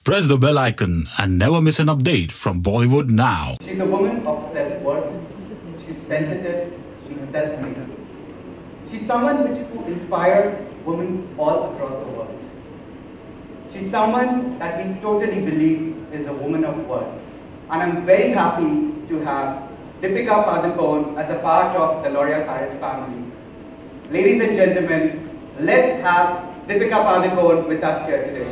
Press the bell icon and never miss an update from Bollywood now. She's a woman of self-worth. She's sensitive. She's self-made. She's someone who inspires women all across the world. She's someone that we totally believe is a woman of worth. And I'm very happy to have Deepika Padukone as a part of the L'Oréal Paris family. Ladies and gentlemen, let's have Deepika Padukone with us here today.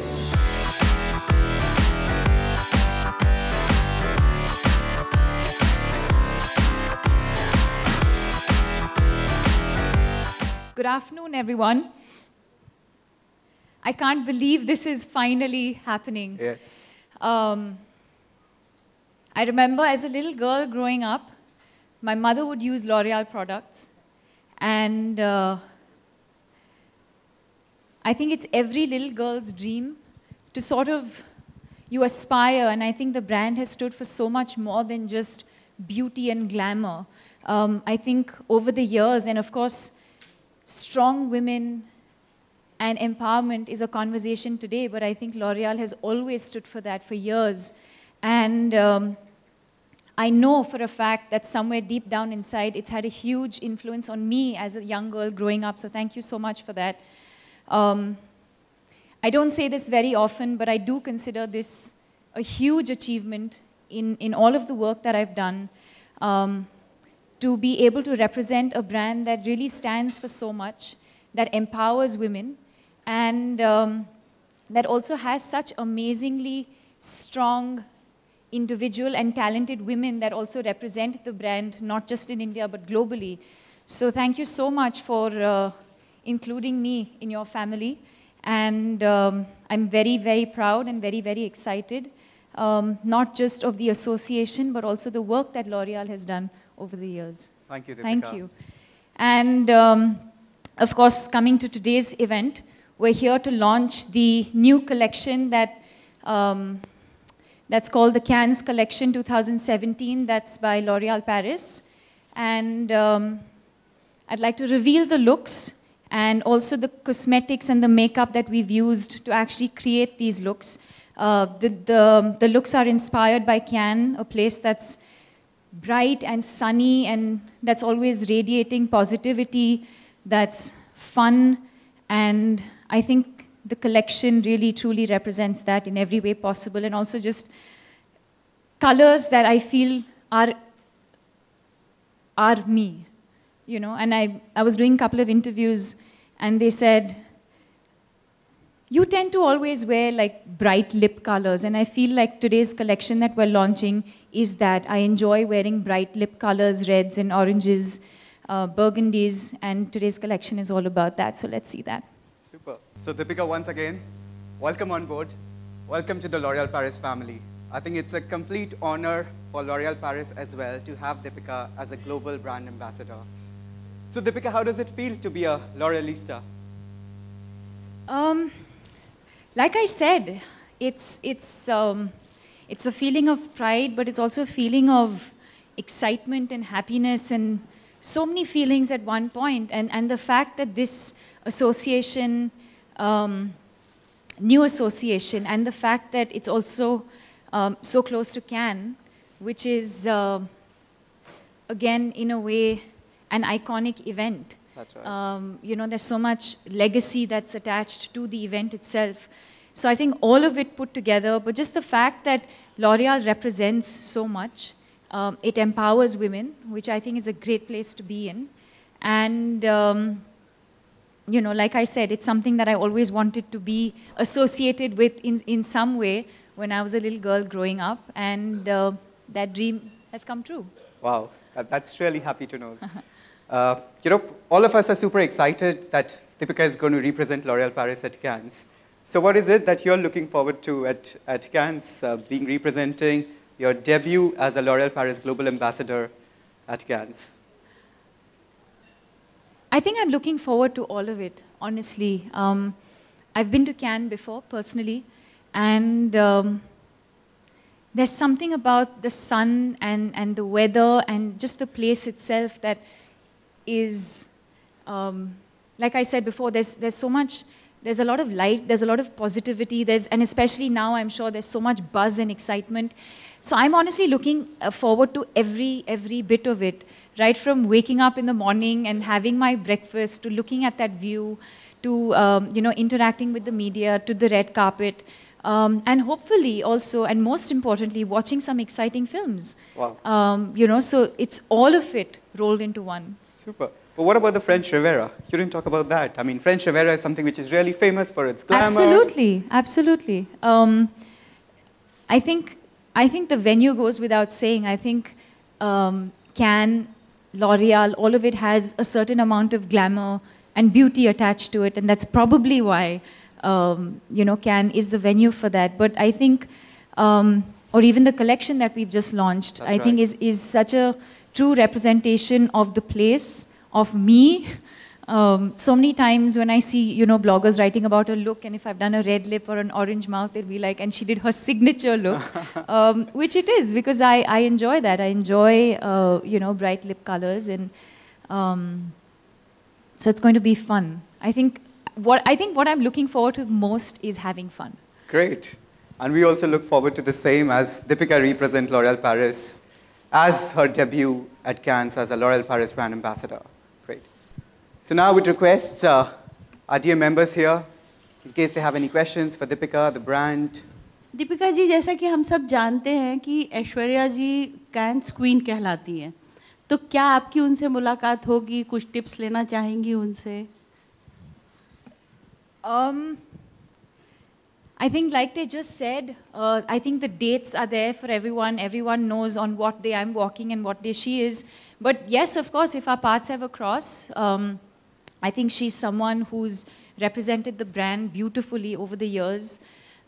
Good afternoon, everyone. I can't believe this is finally happening. Yes. I remember as a little girl growing up, my mother would use L'Oréal products. And I think it's every little girl's dream to sort of, you aspire. And I think the brand has stood for so much more than just beauty and glamour. I think over the years, and of course, strong women and empowerment is a conversation today, but I think L'Oréal has always stood for that for years. And I know for a fact that somewhere deep down inside, it's had a huge influence on me as a young girl growing up, so thank you so much for that. I don't say this very often, but I do consider this a huge achievement in all of the work that I've done. To be able to represent a brand that really stands for so much, that empowers women, and that also has such amazingly strong individual and talented women that also represent the brand, not just in India, but globally. So thank you so much for including me in your family. And I'm very, very proud and very, very excited, not just of the association, but also the work that L'Oréal has done over the years. Thank you, Deepika. Thank you. And of course, coming to today's event, we're here to launch the new collection that that's called the Cannes Collection 2017. That's by L'Oréal Paris. And I'd like to reveal the looks and also the cosmetics and the makeup that we've used to actually create these looks. The looks are inspired by Cannes, a place that's bright and sunny and that's always radiating positivity, that's fun, and I think the collection really truly represents that in every way possible, and also just colors that I feel are me, you know. And I was doing a couple of interviews and they said, you tend to always wear like bright lip colors, and I feel like today's collection that we're launching is that. I enjoy wearing bright lip colors, reds and oranges, burgundies, and today's collection is all about that, so let's see that. Super. So Deepika, once again, welcome on board. Welcome to the L'Oréal Paris family. I think it's a complete honor for L'Oréal Paris as well to have Deepika as a global brand ambassador. So Deepika, how does it feel to be a L'Oréalista? Like I said, it's a feeling of pride, but it's also a feeling of excitement and happiness and so many feelings at one point. And the fact that this association, new association, and the fact that it's also so close to Cannes, which is, again, in a way, an iconic event. That's right. You know, there's so much legacy that's attached to the event itself. So I think all of it put together, but just the fact that L'Oréal represents so much, it empowers women, which I think is a great place to be in. And, you know, like I said, it's something that I always wanted to be associated with in some way when I was a little girl growing up, and that dream has come true. Wow, that's really happy to know. You know, all of us are super excited that Deepika is going to represent L'Oréal Paris at Cannes. So what is it that you're looking forward to at Cannes, being representing your debut as a L'Oréal Paris Global Ambassador at Cannes? I think I'm looking forward to all of it, honestly. I've been to Cannes before, personally, and there's something about the sun and the weather and just the place itself that is, like I said before, there's so much there's a lot of light, there's a lot of positivity, and especially now I'm sure there's so much buzz and excitement. So I'm honestly looking forward to every bit of it, right from waking up in the morning and having my breakfast, to looking at that view, to interacting with the media, to the red carpet, and hopefully also, and most importantly, watching some exciting films. Wow. So it's all of it rolled into one. Super. But what about the French Riviera? You didn't talk about that. I mean, French Riviera is something which is really famous for its glamour. Absolutely, absolutely. I think the venue goes without saying. I think Cannes, L'Oreal, all of it has a certain amount of glamour and beauty attached to it, and that's probably why Cannes is the venue for that. But I think, or even the collection that we've just launched, I think is such a true representation of the place, of me. So many times when I see, bloggers writing about a look, and if I've done a red lip or an orange mouth, they'll be like, and she did her signature look, which it is, because I enjoy that. I enjoy, bright lip colors, and so it's going to be fun. I think what I'm looking forward to most is having fun. Great. And we also look forward to the same, as Deepika represents L'Oréal Paris as her debut at Cannes as a L'Oréal Paris brand ambassador. Great. So now I would request our dear members here, in case they have any questions for Deepika, the brand. Deepika ji, जैसा कि हम सब जानते हैं कि ऐश्वर्या जी cans queen कहलाती हैं, तो क्या आपकी उनसे मुलाकात होगी? कुछ टिप्स लेना चाहेंगी उनसे? I think, like they just said, I think the dates are there for everyone. Everyone knows on what day I'm walking and what day she is. But yes, of course, if our paths ever cross, I think she's someone who's represented the brand beautifully over the years.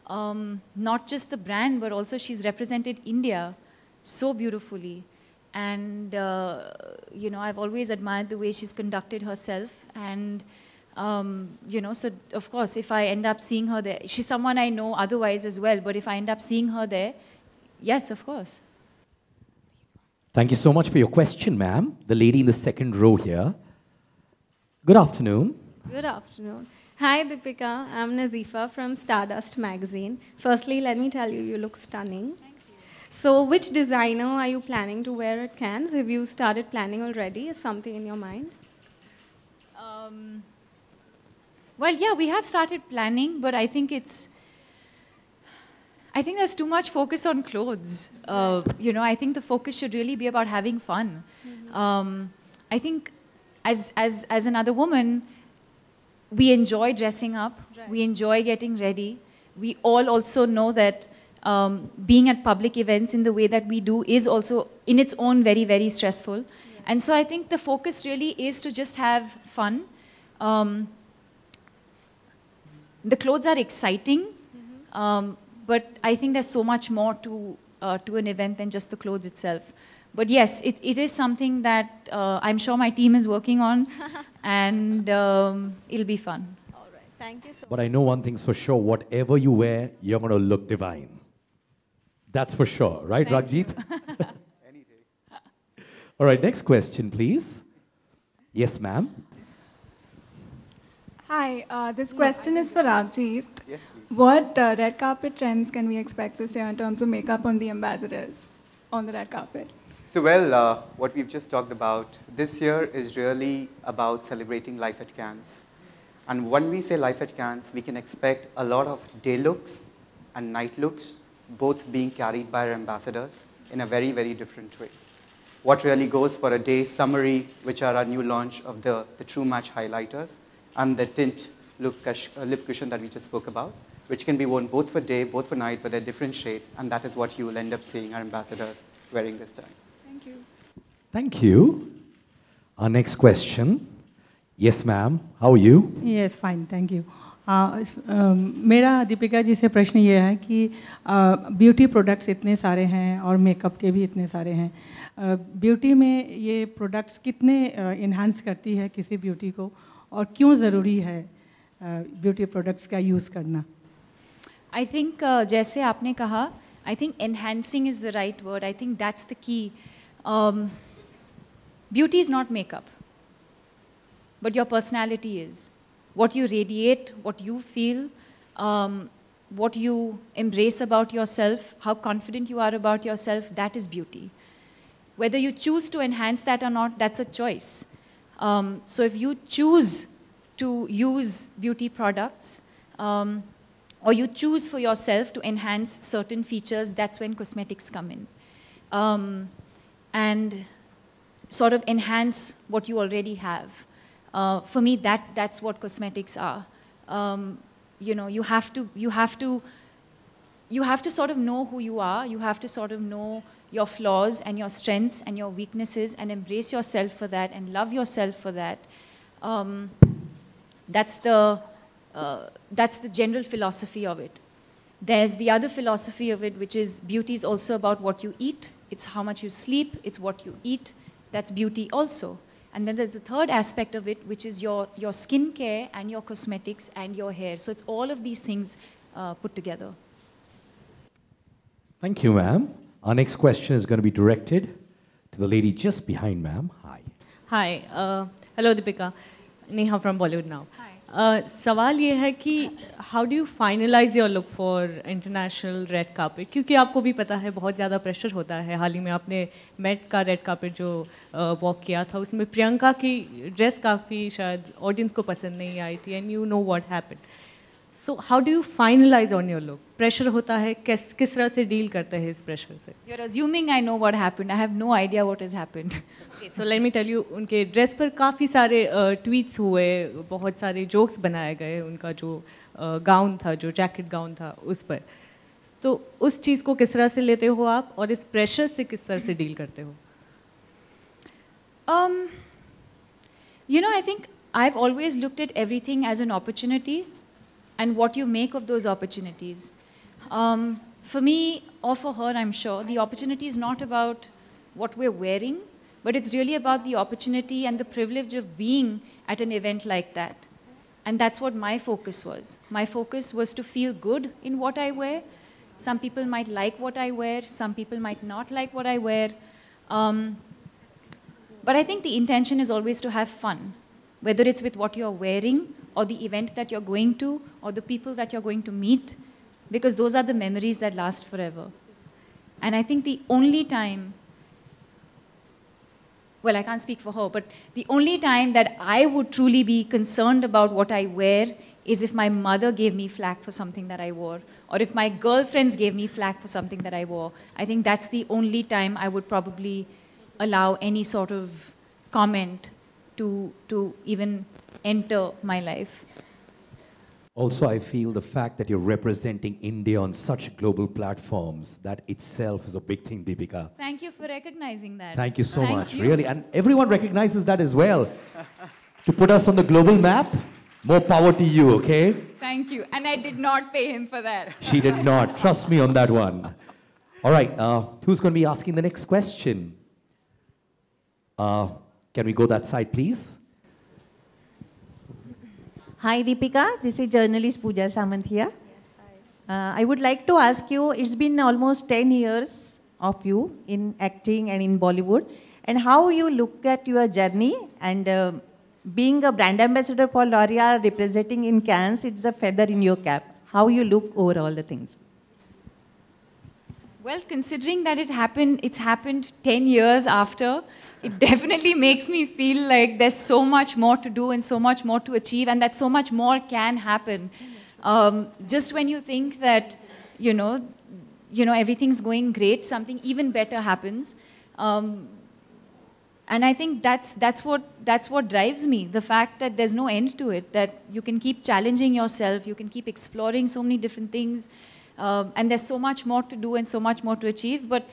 Not just the brand, but also she's represented India so beautifully. And, I've always admired the way she's conducted herself. And, so of course, if I end up seeing her there, she's someone I know otherwise as well, but if I end up seeing her there, yes, of course. Thank you so much for your question, ma'am. The lady in the second row here. Good afternoon. Good afternoon. Hi, Deepika. I'm Nazifa from Stardust magazine. Firstly, let me tell you, you look stunning. Thank you. So which designer are you planning to wear at Cannes? Have you started planning already? Is something in your mind? Well, yeah, we have started planning, but I think there's too much focus on clothes. I think the focus should really be about having fun. Mm-hmm. I think as another woman, we enjoy dressing up. Right. We enjoy getting ready. We all also know that being at public events in the way that we do is also in its own very, very stressful. Yeah. And so I think the focus really is to just have fun. The clothes are exciting, mm-hmm. But I think there's so much more to an event than just the clothes itself. But yes, it is something that I'm sure my team is working on, and it'll be fun. All right, thank you so much. But I know one thing's for sure, whatever you wear, you're going to look divine. That's for sure, right, Ragjit? Any day. All right, next question, please. Yes, ma'am. Hi, this question is for Ragjit. Yes, please. What red carpet trends can we expect this year in terms of makeup on the ambassadors on the red carpet? So, well, what we've just talked about this year is really about celebrating life at Cannes. And when we say life at Cannes, we can expect a lot of day looks and night looks, both being carried by our ambassadors in a very, very different way. What really goes for a day summary, which are our new launch of the True Match highlighters, and the tint lip cushion that we just spoke about, which can be worn both for day, both for night, but they're different shades, and that is what you will end up seeing our ambassadors wearing this time. Thank you. Thank you. Our next question. Yes, ma'am. How are you? Yes, fine, thank you. मेरा दीपिका जी से प्रश्न ये है कि beauty products इतने सारे हैं और मेकअप के भी इतने सारे हैं. ब्यूटी में ये प्रोडक्ट्स कितने इन्हांस करती है किसी ब्यूटी को, और क्यों ज़रूरी है ब्यूटी प्रोडक्ट्स का यूज़ करना? I think जैसे आपने कहा, I think enhancing is the right word. I think that's the key. Beauty is not makeup, but your personality is. what you radiate, what you feel, what you embrace about yourself, how confident you are about yourself, that is beauty. Whether you choose to enhance that or not, that's a choice. So if you choose to use beauty products, or you choose for yourself to enhance certain features, that's when cosmetics come in. And sort of enhance what you already have. For me, that's what cosmetics are. You know, you have to sort of know who you are. You have to sort of know your flaws and your strengths and your weaknesses and embrace yourself for that and love yourself for that. That's the general philosophy of it. There's the other philosophy of it, which is beauty is also about what you eat. It's how much you sleep. It's what you eat. That's beauty also. And then there's the third aspect of it, which is your skin care and your cosmetics and your hair. So it's all of these things put together. Thank you, ma'am. Our next question is going to be directed to the lady just behind, ma'am. Hi. Hi. Hello, Deepika. Neha from Bollywood now. Hi. सवाल ये है कि how do you finalize your look for international red carpet? क्योंकि आपको भी पता है बहुत ज़्यादा प्रेशर होता है. हाल ही में आपने मेट का रेड कार्पेट जो वॉक किया था उसमें प्रियंका की ड्रेस काफ़ी शायद ऑडियंस को पसंद नहीं आई थी and you know what happened. So how do you finalize on your look? Pressure होता है, किस तरह से डील करते हैं इस प्रेशर से? You're assuming I know what happened. I have no idea what has happened. Okay, so let me tell you, उनके ड्रेस पर काफ़ी सारे ट्वीट्स हुए, बहुत सारे जोक्स बनाए गए, उनका जो गाउन था, जो जैकेट गाउन था उस पर. तो उस चीज़ को किस तरह से लेते हो आप और इस प्रेशर से किस तरह से डील करते हो? You know, I think I've always looked at everything as an opportunity and what you make of those opportunities. For me, or for her, I'm sure, the opportunity is not about what we're wearing, but it's really about the opportunity and the privilege of being at an event like that. And that's what my focus was. My focus was to feel good in what I wear. Some people might like what I wear, some people might not like what I wear. But I think the intention is always to have fun, whether it's with what you're wearing, or the event that you're going to, or the people that you're going to meet, because those are the memories that last forever. And I think the only time, well, I can't speak for her, but the only time that I would truly be concerned about what I wear is if my mother gave me flack for something that I wore, or if my girlfriends gave me flack for something that I wore. I think that's the only time I would probably allow any sort of comment to even enter my life. Also, I feel the fact that you're representing India on such global platforms, that itself is a big thing, Deepika. Thank you for recognizing that. Thank you so much, you. really. And everyone recognizes that as well. To put us on the global map, more power to you, okay? Thank you. And I did not pay him for that. She did not. Trust me on that one. All right, who's going to be asking the next question? Can we go that side, please? Hi Deepika, this is journalist Pooja Samant here. I would like to ask you, it's been almost 10 years of you in acting and in Bollywood, and how you look at your journey, and being a brand ambassador for L'Oreal, representing in Cannes, it's a feather in your cap. How you look over all the things? Well, considering that it's happened 10 years after, it definitely makes me feel like there's so much more to do and so much more to achieve, and that so much more can happen. Just when you think that, you know, everything's going great, something even better happens. And I think that's what drives me, the fact that there's no end to it, that you can keep challenging yourself, you can keep exploring so many different things, and there's so much more to do and so much more to achieve, but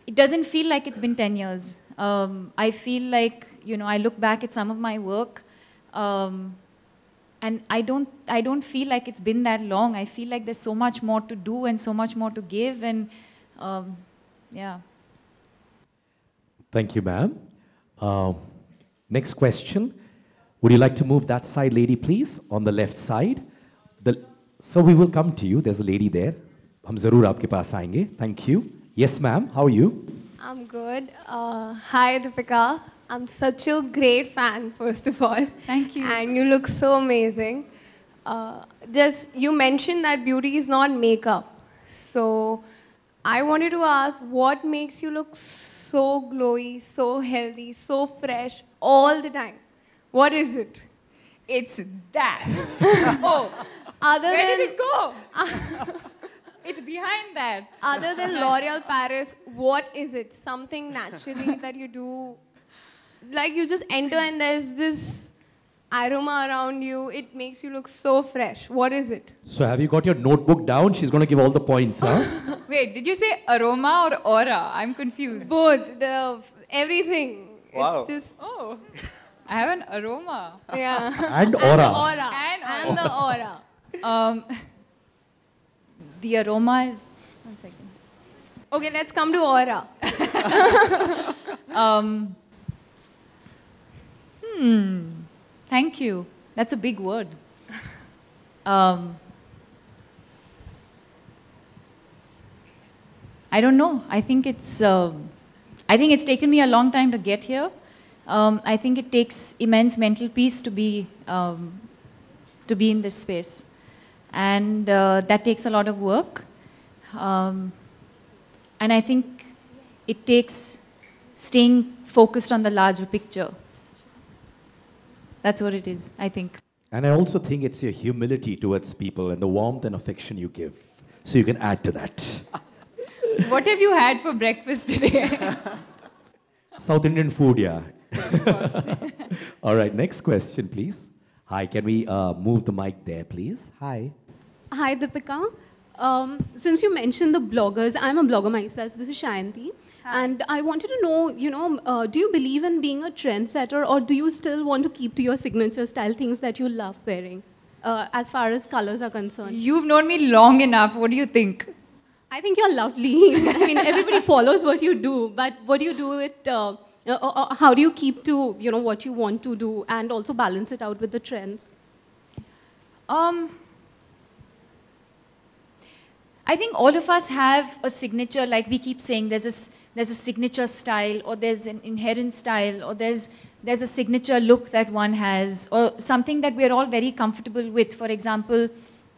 it doesn't feel like it's been 10 years. I feel like, I look back at some of my work, and I don't feel like it's been that long. I feel like there's so much more to do and so much more to give, and yeah. Thank you, ma'am. Next question. Would you like to move that side, lady, please, on the left side? So we will come to you. There's a lady there. हम ज़रूर आपके पास आएंगे. Thank you. Yes, ma'am. How are you? I'm good. Hi, Deepika. I'm such a great fan, first of all. Thank you. And you look so amazing. you mentioned that beauty is not makeup. So I wanted to ask, what makes you look so glowy, so healthy, so fresh all the time? What is it? It's that. Oh, where did it go? It's behind that. Other than L'Oreal Paris, what is it? Something naturally that you do? Like you just enter and there's this aroma around you. It makes you look so fresh. What is it? So have you got your notebook down? She's going to give all the points, huh? Wait, did you say aroma or aura? I'm confused. Both. Everything. Wow. It's just... Oh, I have an aroma. Yeah. And aura. And the aura. And the aura. The aroma is... One second. Okay, let's come to aura. Thank you. That's a big word. I don't know. I think it's taken me a long time to get here. I think it takes immense mental peace to be in this space. And that takes a lot of work. And I think it takes staying focused on the larger picture. That's what it is, I think. And I also think it's your humility towards people and the warmth and affection you give. So you can add to that. What have you had for breakfast today? South Indian food, yeah. All right, next question, please. Hi, can we move the mic there, please? Hi. Hi, Deepika. Since you mentioned the bloggers, I'm a blogger myself. This is Shayanti. Hi. And I wanted to know, do you believe in being a trendsetter, or do you still want to keep to your signature style, things that you love wearing, as far as colors are concerned? You've known me long enough. What do you think? I think you're lovely. I mean, everybody follows what you do, but what do you do with, how do you keep to, what you want to do and also balance it out with the trends? I think all of us have a signature, like we keep saying, there's a signature style, or there's an inherent style, or there's a signature look that one has, or something that we're all very comfortable with. For example,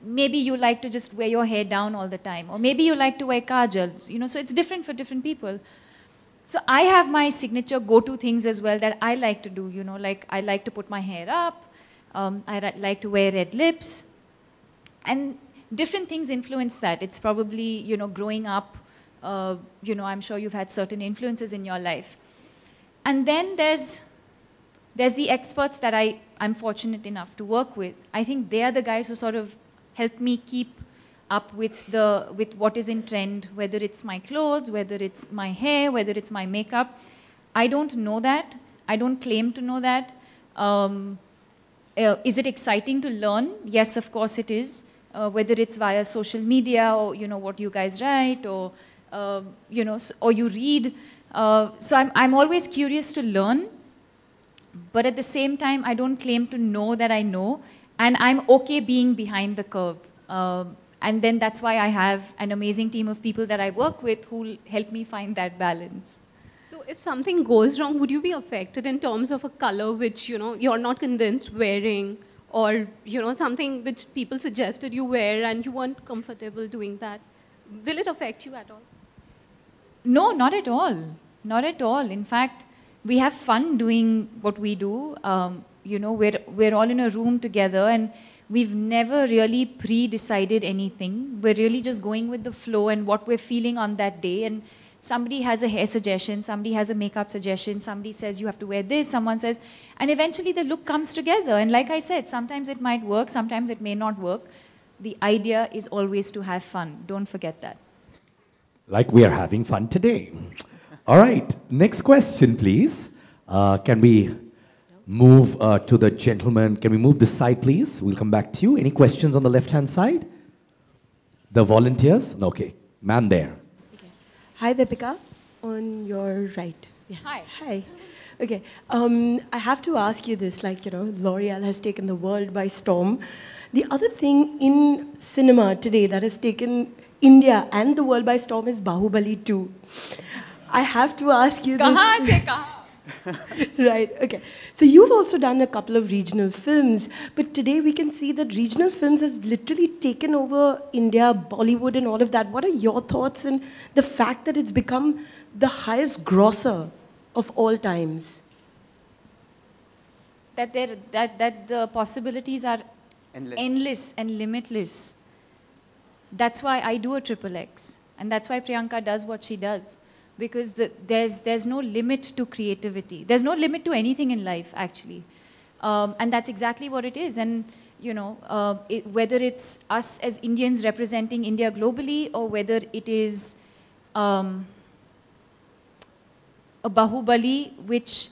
maybe you like to just wear your hair down all the time, or maybe you like to wear kajal, so it's different for different people. So I have my signature go-to things as well that I like to do, like I like to put my hair up, I like to wear red lips, and different things influence that. It's probably, growing up, I'm sure you've had certain influences in your life. And then there's the experts that I'm fortunate enough to work with. I think they are the guys who sort of help me keep up with what is in trend, whether it's my clothes, whether it's my hair, whether it's my makeup. I don't know that. I don't claim to know that. Is it exciting to learn? Yes, of course it is. Whether it's via social media, or what you guys write, or or you read. So I'm always curious to learn, but at the same time, I don't claim to know that I know, and I'm okay being behind the curve. And then that's why I have an amazing team of people that I work with who help me find that balance. So if something goes wrong, would you be affected in terms of a color which you're not convinced wearing? Or, something which people suggested you wear and you weren't comfortable doing that? Will it affect you at all? No, not at all. Not at all. In fact, we have fun doing what we do. We're all in a room together, and we've never really pre-decided anything. We're really just going with the flow and what we're feeling on that day. And somebody has a hair suggestion, somebody has a makeup suggestion, somebody says you have to wear this, someone says, and eventually the look comes together. And like I said, sometimes it might work, sometimes it may not work. The idea is always to have fun. Don't forget that. Like we are having fun today. All right, next question, please. Can we move to the gentleman? Can we move this side, please? We'll come back to you. Any questions on the left-hand side? The volunteers? Okay, ma'am there. Hi, Deepika, on your right. Yeah. Hi. Hi. Okay, I have to ask you this, L'Oreal has taken the world by storm. The other thing in cinema today that has taken India and the world by storm is Bahubali 2. I have to ask you this. Kahan se kahan? Right, okay. So you've also done a couple of regional films, but today we can see that regional films has literally taken over India, Bollywood and all of that. What are your thoughts on the fact that it's become the highest grosser of all times? That the possibilities are endless and limitless. That's why I do a XXX. And that's why Priyanka does what she does. Because there's no limit to creativity. There's no limit to anything in life, actually. And that's exactly what it is. And, you know, whether it's us as Indians representing India globally, or whether it is a Bahubali, which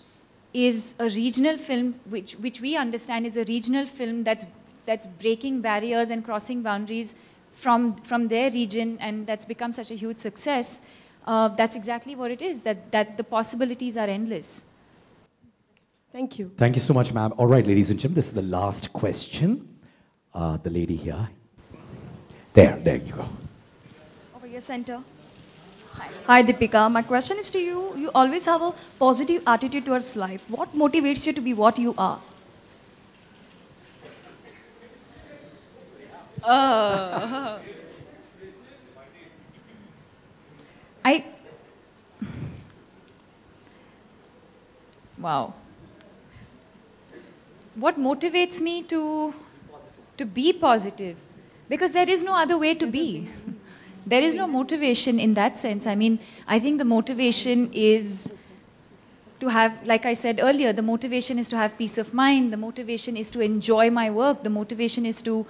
is a regional film, which we understand is a regional film that's breaking barriers and crossing boundaries from their region, and that's become such a huge success. That's exactly what it is, that the possibilities are endless. Thank you. Thank you so much, ma'am. All right, ladies and gentlemen, this is the last question. The lady here. There you go. Over your center. Hi, Deepika. My question is to you. You always have a positive attitude towards life. What motivates you to be what you are? Wow. What motivates me to be positive? Because there is no other way to be. There is no motivation in that sense. I mean, I think the motivation is to have, like I said earlier, the motivation is to have peace of mind. The motivation is to enjoy my work. The motivation is to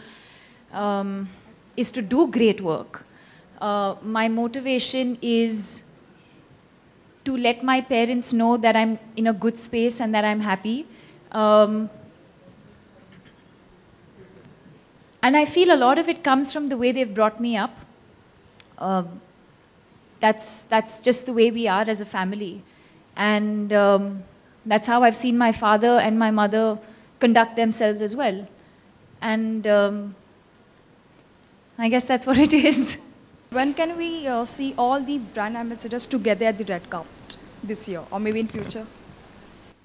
do great work. My motivation is to let my parents know that I'm in a good space and that I'm happy. And I feel a lot of it comes from the way they've brought me up. That's just the way we are as a family. And that's how I've seen my father and my mother conduct themselves as well. And I guess that's what it is. When can we see all the brand ambassadors together at the red carpet this year, or maybe in future?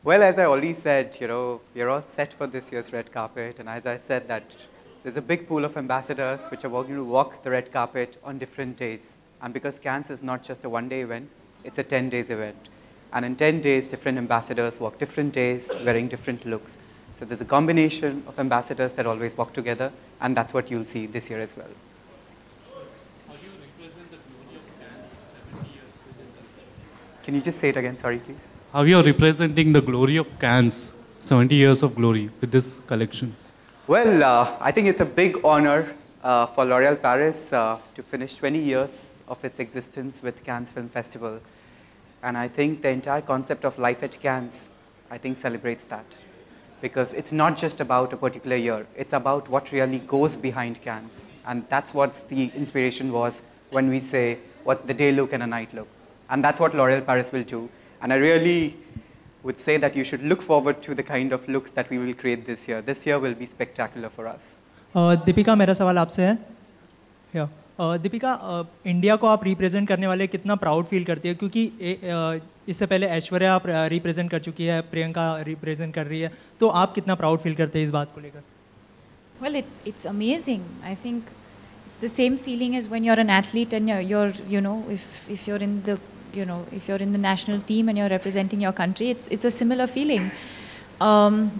Well, as I already said, you know, we're all set for this year's red carpet. And as I said, that there's a big pool of ambassadors which are going to walk the red carpet on different days. And because Cannes is not just a one-day event, it's a 10 days event. And in 10 days, different ambassadors walk different days, wearing different looks. So there's a combination of ambassadors that always walk together, and that's what you'll see this year as well. Can you just say it again? Sorry, please. How you are representing the glory of Cannes, 70 years of glory, with this collection? Well, I think it's a big honor for L'Oréal Paris to finish 20 years of its existence with Cannes Film Festival. And I think the entire concept of Life at Cannes, I think, celebrates that. Because it's not just about a particular year, it's about what really goes behind Cannes. And that's what the inspiration was when we say, what's the day look and a night look? And that's what L'Oréal Paris will do. And I really would say that you should look forward to the kind of looks that we will create this year. This year will be spectacular for us. Deepika, मेरा सवाल आपसे है. Deepika, India को आप represent करने वाले कितना proud feel करती है, क्योंकि इससे पहले ऐश्वर्या आप रिप्रेजेंट कर चुकी है, प्रियंका रिप्रेजेंट कर रही है, तो आप कितना प्राउड फील करते हैं इस बात को लेकर? Well, it's amazing. I think it's the same feeling as when you're an athlete and you're you know, if you're in the, you know, if you're in the national team and you're representing your country, it's a similar feeling. And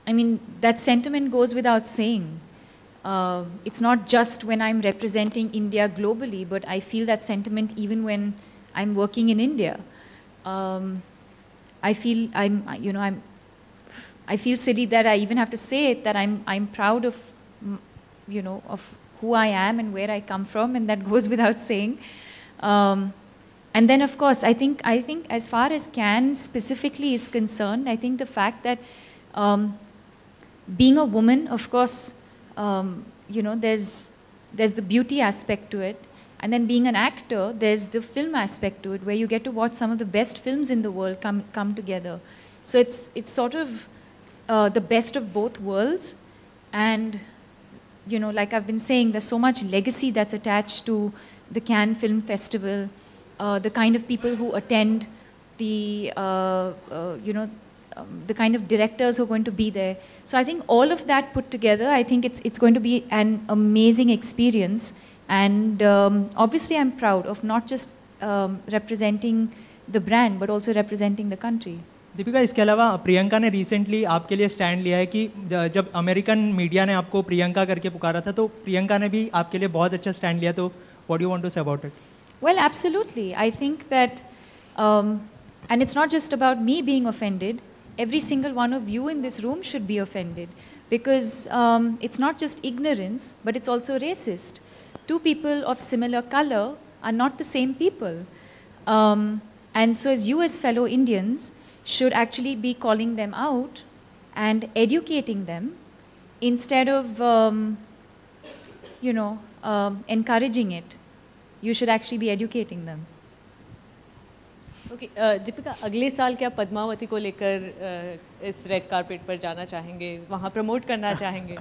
I mean, that sentiment goes without saying. It's not just when I'm representing India globally, but I feel that sentiment even when I'm working in India. I feel I feel silly that I even have to say it, that I'm proud of, you know, of who I am and where I come from, and that goes without saying. And then, of course, I think as far as Cannes specifically is concerned, I think the fact that being a woman, of course, you know, there's the beauty aspect to it. And then being an actor, there's the film aspect to it, where you get to watch some of the best films in the world come together. So it's sort of the best of both worlds. And, you know, like I've been saying, there's so much legacy that's attached to the Cannes Film Festival. the kind of people who attend, the the kind of directors who are going to be there. So I think all of that put together, I think it's going to be an amazing experience. And obviously I'm proud of not just representing the brand, but also representing the country. Deepika, इसके अलावा प्रियंका ने recently आपके लिए stand लिया है कि जब American media ने आपको प्रियंका करके पुकारा था, तो प्रियंका ने भी आपके लिए बहुत अच्छा स्टैंड लिया. तो what do you want to say about it? Well, absolutely. I think that, and it's not just about me being offended. Every single one of you in this room should be offended, because it's not just ignorance, but it's also racist. Two people of similar color are not the same people. And so as you as fellow Indians should actually be calling them out and educating them instead of, encouraging it. You should actually be educating them. Okay, Deepika, अगले साल क्या पद्मावती को लेकर इस red carpet पर जाना चाहेंगे, वहाँ प्रमोट करना चाहेंगे,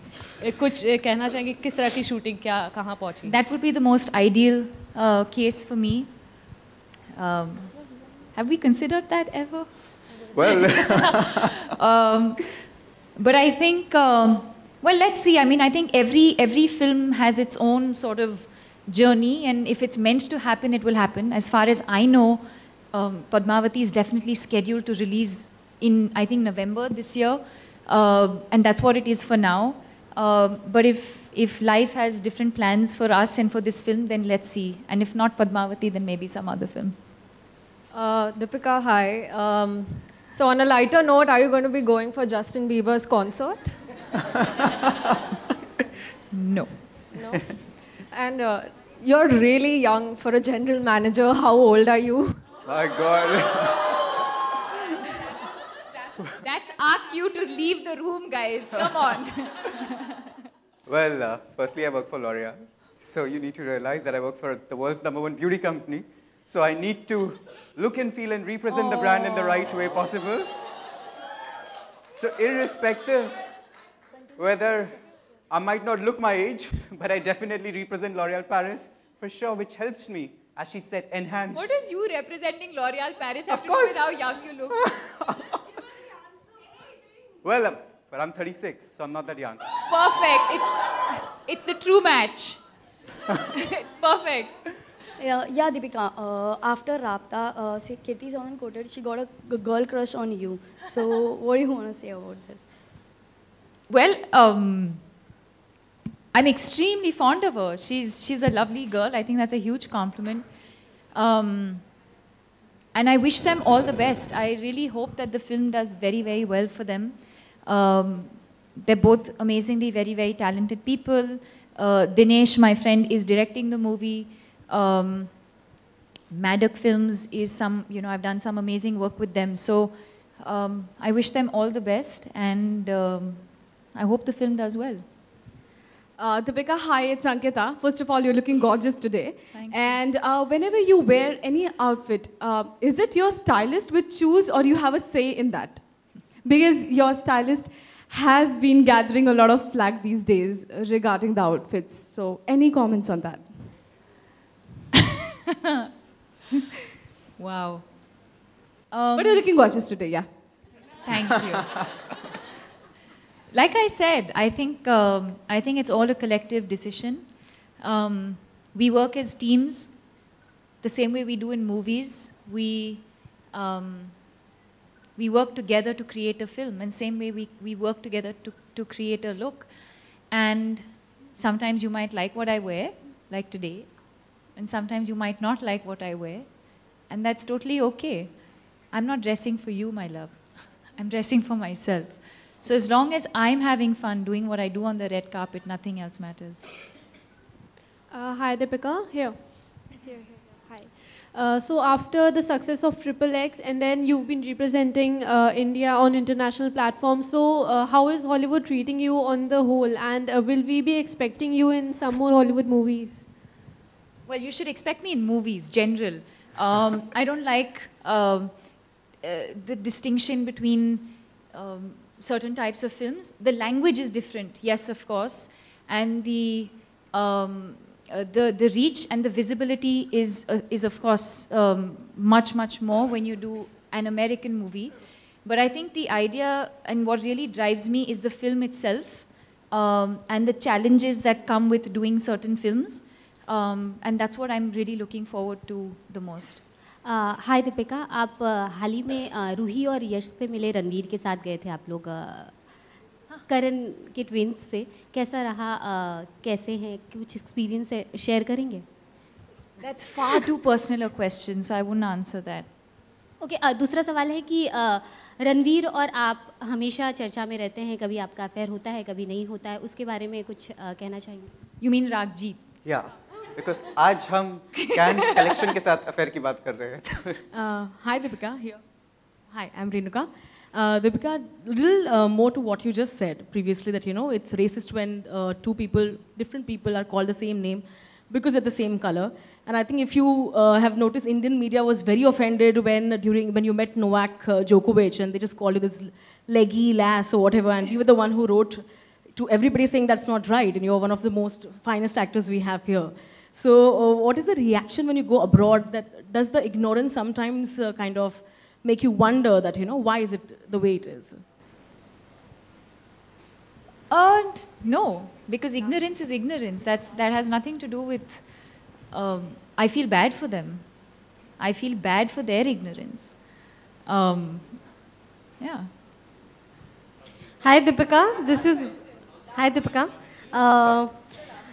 कुछ कहना चाहेंगे, किस तरह की शूटिंग क्या कहाँ पहुँची? That would be the most ideal case for me. Have we considered that ever? Well, but I think, well, let's see. I mean, I think every film has its own sort of journey, and if it's meant to happen, it will happen. As far as I know, Padmavati is definitely scheduled to release in, I think, November this year, and that's what it is for now. But if life has different plans for us and for this film, then let's see. And if not Padmavati, then maybe some other film. Deepika, hi. So on a lighter note, are you going to be going for Justin Bieber's concert? No. No? And you're really young for a general manager. How old are you? My God. That's our cue to leave the room, guys. Come on. Well, firstly, I work for L'Oreal. So you need to realize that I work for the world's #1 beauty company. So I need to look and feel and represent the brand in the right way possible. So irrespective whether I might not look my age, but I definitely represent L'Oreal Paris for sure, which helps me, as she said, enhance. What does you representing L'Oreal Paris have Of to do with how young you look? Well, but I'm 36, so I'm not that young. Perfect. It's the true match. It's perfect. Yeah, Deepika, after Rapta, say Kirti Sonan quoted, she got a girl crush on you. So what do you want to say about this? Well, I'm extremely fond of her. She's a lovely girl. I think that's a huge compliment. And I wish them all the best. I really hope that the film does very, very well for them. They're both amazingly very, very talented people. Dinesh, my friend, is directing the movie. Maddock Films is I've done some amazing work with them. So I wish them all the best, and I hope the film does well. Deepika, hi, it's Ankita. First of all, you're looking gorgeous today. Thank you. And whenever you wear any outfit, is it your stylist which choose, or you have a say in that? Because your stylist has been gathering a lot of flack these days regarding the outfits. So any comments on that? Wow. But you're looking gorgeous today, yeah. Thank you. Like I said, I think it's all a collective decision. We work as teams, the same way we do in movies. We work together to create a film, and same way we work together to create a look. And sometimes you might like what I wear, like today, and sometimes you might not like what I wear, and that's totally okay. I'm not dressing for you, my love. I'm dressing for myself. So as long as I'm having fun doing what I do on the red carpet, nothing else matters. Hi, Deepika. Here. Hi. So after the success of XXX, and then you've been representing India on international platforms, so how is Hollywood treating you on the whole? And will we be expecting you in some more Hollywood movies? Well, you should expect me in movies, general. I don't like the distinction between certain types of films. The language is different, yes, of course, and the the reach and the visibility is of course much more when you do an American movie. But I think the idea and what really drives me is the film itself and the challenges that come with doing certain films. And that's what I'm really looking forward to the most. हाय दीपिका, आप हाल ही में रूही और यश से मिले, रणवीर के साथ गए थे आप लोग करण के ट्विंस से, कैसा रहा, कैसे हैं, कुछ एक्सपीरियंस शेयर करेंगे? That's far too personal a question, so I wouldn't answer that. Okay, दूसरा सवाल है कि रणवीर और आप हमेशा चर्चा में रहते हैं, कभी आपका अफेयर होता है, कभी नहीं होता है, उसके बारे में कुछ कहना चाहेंगे? You mean रागजीत? Yeah. Because आज हम कैंस कलेक्शन के साथ अफेयर की बात कर रहे हैं. Hi Deepika, here. Hi, I'm Renuka. Deepika, little more to what you just said previously, that it's racist when different people are called the same name because they're the same color. And I think if you have noticed, Indian media was very offended when you met Novak Djokovic and they just called you this leggy lass or whatever, and you were the one who wrote to everybody saying that's not right, and you're one of the most finest actors we have here. So what is the reaction when you go abroad? Does the ignorance sometimes kind of make you wonder that, why is it the way it is? No, because ignorance is ignorance. That has nothing to do with, I feel bad for them. I feel bad for their ignorance. Yeah. Hi Deepika, Hi Deepika.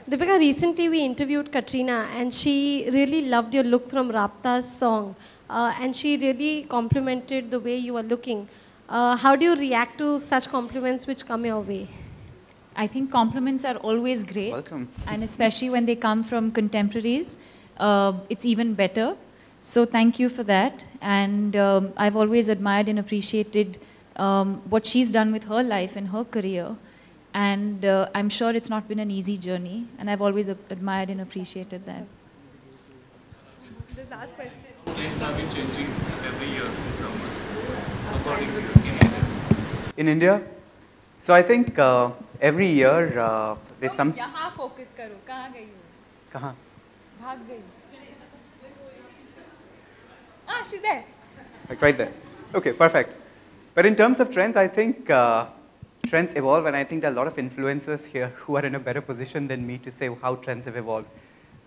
Deepika, recently we interviewed Katrina and she really loved your look from Rapta's song and she really complimented the way you were looking. How do you react to such compliments which come your way? I think compliments are always great. Welcome. And especially when they come from contemporaries, it's even better. So thank you for that. And I've always admired and appreciated what she's done with her life and her career. And I'm sure it's not been an easy journey, and I've always admired and appreciated that. The last question. Trends have been changing every year in summers, according to you. In India? So I think every year there's some... यहाँ focus करो, कहाँ गई हो? कहाँ? भाग गई. Ah, she's there. Like right there. Okay, perfect. But in terms of trends, I think trends evolve, and I think there are a lot of influencers here who are in a better position than me to say how trends have evolved.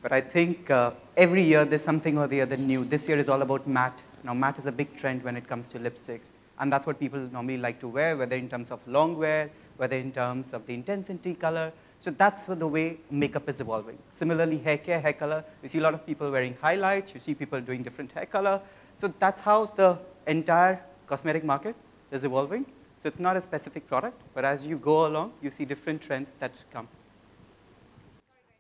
But I think every year there's something or the other new. This year is all about matte. Now matte is a big trend when it comes to lipsticks. And that's what people normally like to wear, whether in terms of long wear, whether in terms of the intensity color. So that's the way makeup is evolving. Similarly, hair care, hair color, you see a lot of people wearing highlights, you see people doing different hair color. So that's how the entire cosmetic market is evolving. So it's not a specific product, but as you go along, you see different trends that come.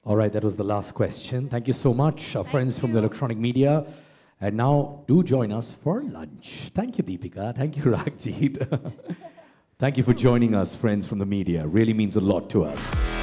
All right, that was the last question. Thank you so much, our friends from the electronic media. And now, do join us for lunch. Thank you, Deepika. Thank you, Ragjit. Thank you for joining us, friends from the media. Really means a lot to us.